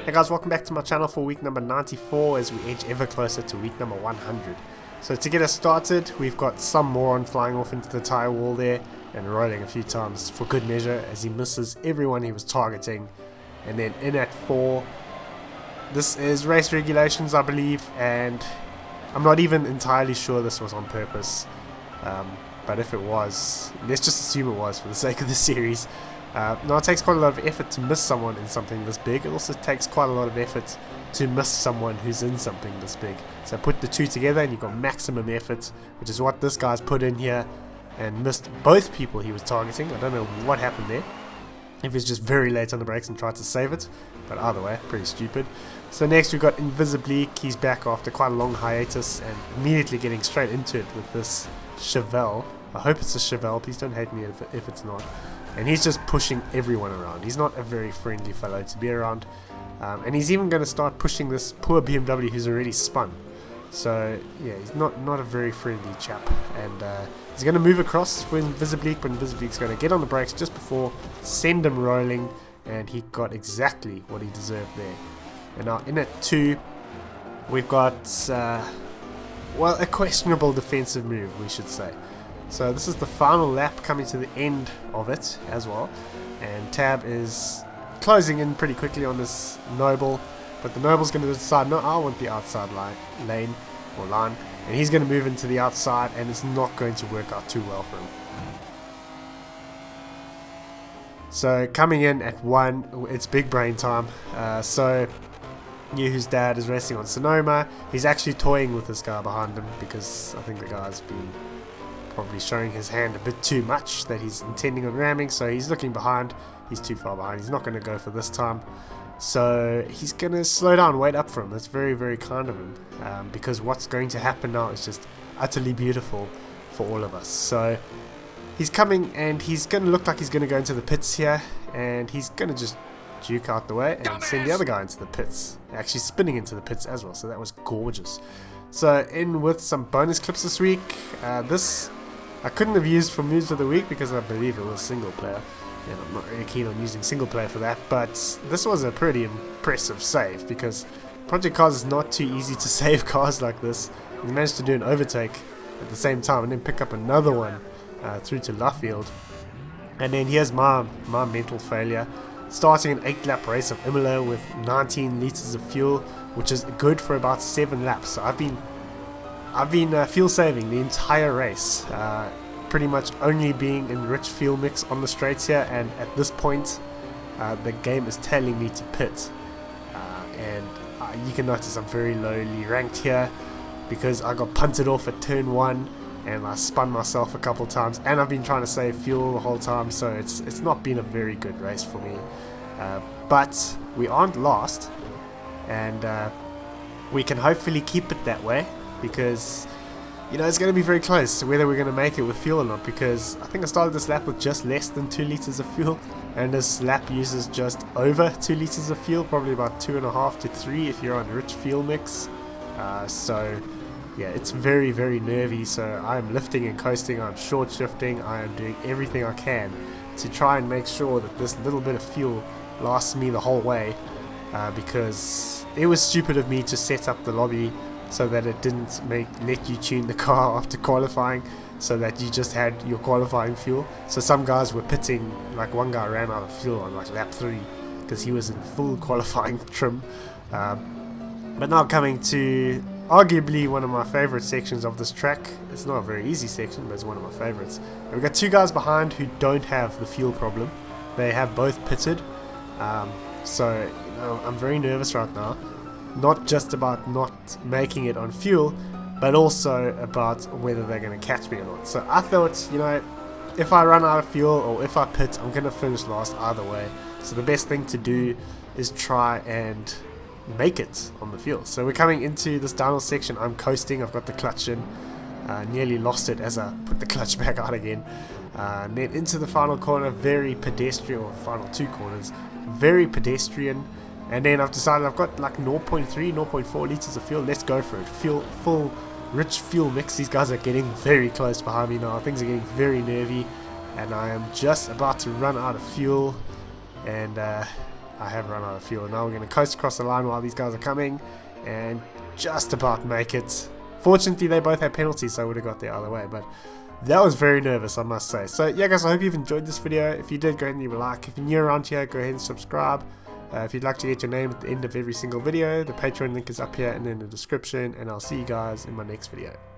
Hey guys, welcome back to my channel for week number 94 as we edge ever closer to week number 100. So to get us started, we've got some moron flying off into the tire wall there and rolling a few times for good measure as he misses everyone he was targeting. And then in at 4, this is race regulations I believe, and I'm not even entirely sure this was on purpose. But if it was, let's just assume it was for the sake of the series. Now it takes quite a lot of effort to miss someone in something this big. It also takes quite a lot of effort to miss someone who's in something this big. So put the two together and you've got maximum effort, which is what this guy's put in here, and missed both people he was targeting. I don't know what happened there. If he's just very late on the brakes and tried to save it, but either way, pretty stupid. So next we've got Invisibly. He's back after quite a long hiatus and immediately getting straight into it with this Chevelle. I hope it's a Chevelle, please don't hate me if it's not. And he's just pushing everyone around. He's not a very friendly fellow to be around. And he's even going to start pushing this poor BMW who's already spun. So yeah, he's not a very friendly chap. And he's going to move across for Invisibly, but Invisibly's going to get on the brakes just before, send him rolling, and he got exactly what he deserved there. And now in at 2, we've got, well, a questionable defensive move, we should say. So this is the final lap, coming to the end of it as well, and Tab is closing in pretty quickly on this Noble, but the Noble's going to decide, no, I want the outside line, and he's going to move into the outside, and it's not going to work out too well for him. So coming in at 1, it's big brain time. So Yuhu's dad is racing on Sonoma. He's actually toying with this guy behind him because I think the guy's been probably showing his hand a bit too much that he's intending on ramming, so he's looking behind. He's too far behind. He's not going to go for this time, so he's going to slow down, wait up for him. That's very, very kind of him, because what's going to happen now is just utterly beautiful for all of us. So he's coming, and he's going to look like he's going to go into the pits here, and he's going to just juke out the way and send the other guy into the pits, actually spinning into the pits as well. So that was gorgeous. So in with some bonus clips this week. This I couldn't have used for moves of the week because I believe it was single player, and I'm not really keen on using single player for that, but this was a pretty impressive save because Project Cars is not too easy to save cars like this. He managed to do an overtake at the same time and then pick up another one through to Luffield. And then here's my mental failure, starting an 8-lap race of Imola with 19 litres of fuel, which is good for about 7 laps. So I've been fuel saving the entire race, pretty much only being in rich fuel mix on the straights here, and at this point the game is telling me to pit, and you can notice I'm very lowly ranked here because I got punted off at turn 1 and I spun myself a couple times, and I've been trying to save fuel the whole time, so it's not been a very good race for me, but we aren't lost, and we can hopefully keep it that way, because you know it's going to be very close to whether we're going to make it with fuel or not, because I think I started this lap with just less than 2 litres of fuel, and this lap uses just over 2 litres of fuel, probably about 2.5 to 3 if you're on rich fuel mix. So yeah, it's very, very nervy. So I'm lifting and coasting, I'm short shifting, I am doing everything I can to try and make sure that this little bit of fuel lasts me the whole way, because it was stupid of me to set up the lobby so that it didn't let you tune the car after qualifying, so that you just had your qualifying fuel. So some guys were pitting, like one guy ran out of fuel on like lap 3 because he was in full qualifying trim. But now coming to arguably one of my favorite sections of this track. It's not a very easy section, but it's one of my favorites. And we've got 2 guys behind who don't have the fuel problem. They have both pitted, so you know, I'm very nervous right now. Not just about not making it on fuel, but also about whether they're going to catch me or not. So I thought, you know, if I run out of fuel or if I pit, I'm going to finish last either way. So the best thing to do is try and make it on the fuel. So we're coming into this downhill section. I'm coasting, I've got the clutch in, nearly lost it as I put the clutch back out again. And then into the final corner, very pedestrian, or final 2 corners, very pedestrian. And then I've decided I've got like 0.3, 0.4 litres of fuel. Let's go for it. Full rich fuel mix. These guys are getting very close behind me now. Things are getting very nervy. And I am just about to run out of fuel. And I have run out of fuel. Now we're going to coast across the line while these guys are coming, and just about make it. Fortunately, they both had penalties, so I would have got the other way, but that was very nervous, I must say. So yeah guys, I hope you've enjoyed this video. If you did, go ahead and leave a like. If you're new around here, go ahead and subscribe. If you'd like to get your name at the end of every single video, the Patreon link is up here and in the description, and I'll see you guys in my next video.